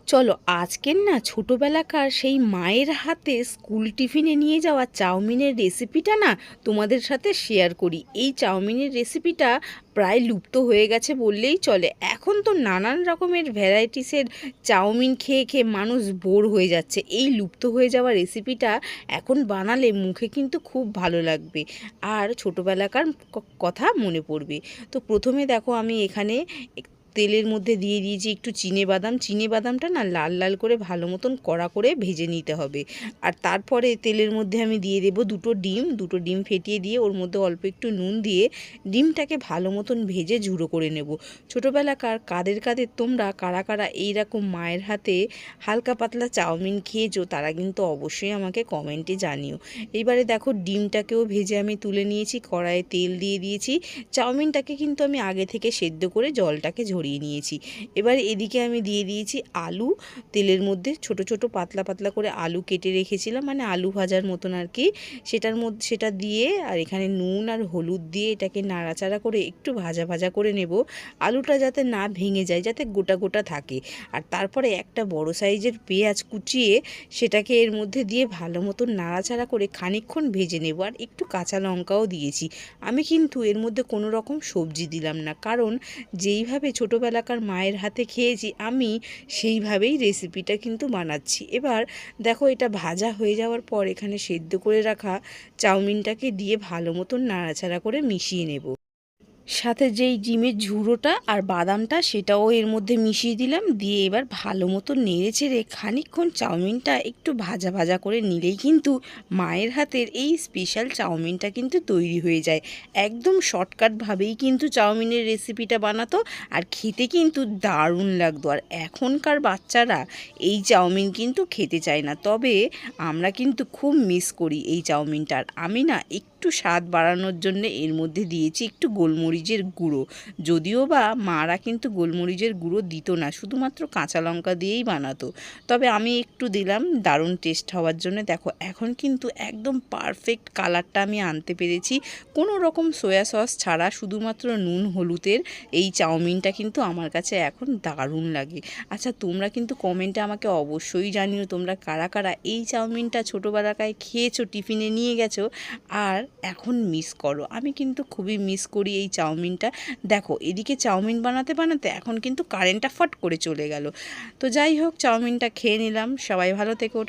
চলো আজকের না ছোটোবেলাকার সেই মায়ের হাতে স্কুল টিফিনে নিয়ে যাওয়া চাউমিনের রেসিপিটা না তোমাদের সাথে শেয়ার করি। এই চাউমিনের রেসিপিটা প্রায় লুপ্ত হয়ে গেছে বললেই চলে। এখন তো নানান রকমের ভ্যারাইটিসের চাউমিন খেয়ে খেয়ে মানুষ বোর হয়ে যাচ্ছে। এই লুপ্ত হয়ে যাওয়া রেসিপিটা এখন বানালে মুখে কিন্তু খুব ভালো লাগবে আর ছোটোবেলাকার কথা মনে পড়বে। তো প্রথমে দেখো আমি এখানে তেলের মধ্যে দিয়ে দিয়েছি একটু চিনে বাদামটা না লাল লাল করে ভালো মতন কড়া করে ভেজে নিতে হবে। আর তারপরে তেলের মধ্যে আমি দিয়ে দেবো দুটো ডিম ফেটিয়ে দিয়ে ওর মধ্যে অল্প একটু নুন দিয়ে ডিমটাকে ভালো মতন ভেজে ঝুড়ো করে নেব। ছোটোবেলাকার কাদের তোমরা কারা কারা এইরকম মায়ের হাতে হালকা পাতলা চাউমিন খেয়েছো তারা কিন্তু অবশ্যই আমাকে কমেন্টে জানিও। এইবারে দেখো ডিমটাকেও ভেজে আমি তুলে নিয়েছি, কড়াইয়ে তেল দিয়ে দিয়েছি। চাউমিনটাকে কিন্তু আমি আগে থেকে সেদ্ধ করে জলটাকে ঝরিয়ে নিয়েছি। এবার এদিকে আমি দিয়ে দিয়েছি আলু। তেলের মধ্যে ছোট ছোট পাতলা পাতলা করে আলু কেটে রেখেছিলাম, মানে আলু ভাজার মতন আর কি। সেটা দিয়ে আর এখানে নুন আর হলুদ দিয়ে এটাকে নাড়াচাড়া করে একটু ভাজা ভাজা করে নেব। আলুটা যাতে না ভেঙে যায়, যাতে গোটা গোটা থাকে। আর তারপরে একটা বড় সাইজের পেঁয়াজ কুচিয়ে সেটাকে এর মধ্যে দিয়ে ভালো মতন নাড়াচাড়া করে খানিকক্ষণ ভেজে নেব। আর একটু কাঁচা লঙ্কাও দিয়েছি। আমি কিন্তু এর মধ্যে কোনো রকম সবজি দিলাম না, কারণ যেইভাবে ছোটোবেলাকার মায়ের হাতে খেয়েছি আমি সেইভাবেই রেসিপিটা কিন্তু বানাচ্ছি। এবার দেখো এটা ভাজা হয়ে যাওয়ার পর এখানে সেদ্ধ করে রাখা চাউমিনটাকে দিয়ে ভালো মতন নাড়াচাড়া করে মিশিয়ে নেব। সাথে যেই ডিমের ঝুড়োটা আর বাদামটা সেটাও এর মধ্যে মিশিয়ে দিলাম, দিয়ে এবার ভালো মতো নেড়ে চেড়ে খানিকক্ষণ চাউমিনটা একটু ভাজা ভাজা করে নিলেই কিন্তু মায়ের হাতের এই স্পেশাল চাউমিনটা কিন্তু তৈরি হয়ে যায়। একদম শর্টকাটভাবেই কিন্তু চাউমিনের রেসিপিটা বানাতো আর খেতে কিন্তু দারুণ লাগতো। আর এখনকার বাচ্চারা এই চাউমিন কিন্তু খেতে চায় না, তবে আমরা কিন্তু খুব মিস করি এই চাউমিনটার। আমি না একটু স্বাদ বাড়ানোর জন্য এর মধ্যে দিয়েছি একটু গোলমরিচের গুঁড়ো। যদিও বা মারা কিন্তু গোলমরিচের গুঁড়ো দিত না, শুধুমাত্র কাঁচা লঙ্কা দিয়েই বানাতো, তবে আমি একটু দিলাম দারুণ টেস্ট হওয়ার জন্য। দেখো এখন কিন্তু একদম পারফেক্ট কালারটা আমি আনতে পেরেছি, কোনো রকম সয়া সস ছাড়া, শুধুমাত্র নুন হলুদের এই চাউমিনটা কিন্তু আমার কাছে এখন দারুণ লাগে। আচ্ছা তোমরা কিন্তু কমেন্টে আমাকে অবশ্যই জানিও তোমরা কারা কারা এই চাউমিনটা ছোটোবেলাকায় খেয়েছো, টিফিনে নিয়ে গেছো আর এখন মিস করো। আমি কিন্তু খুবই মিস করি এই চাউমিনটা। দেখো এদিকে চাউমিন বানাতে বানাতে এখন কিন্তু কারেন্টটা ফট করে চলে গেল। তো যাই হোক, চাউমিনটা খেয়ে নিলাম। সবাই ভালো থেকো। ওটা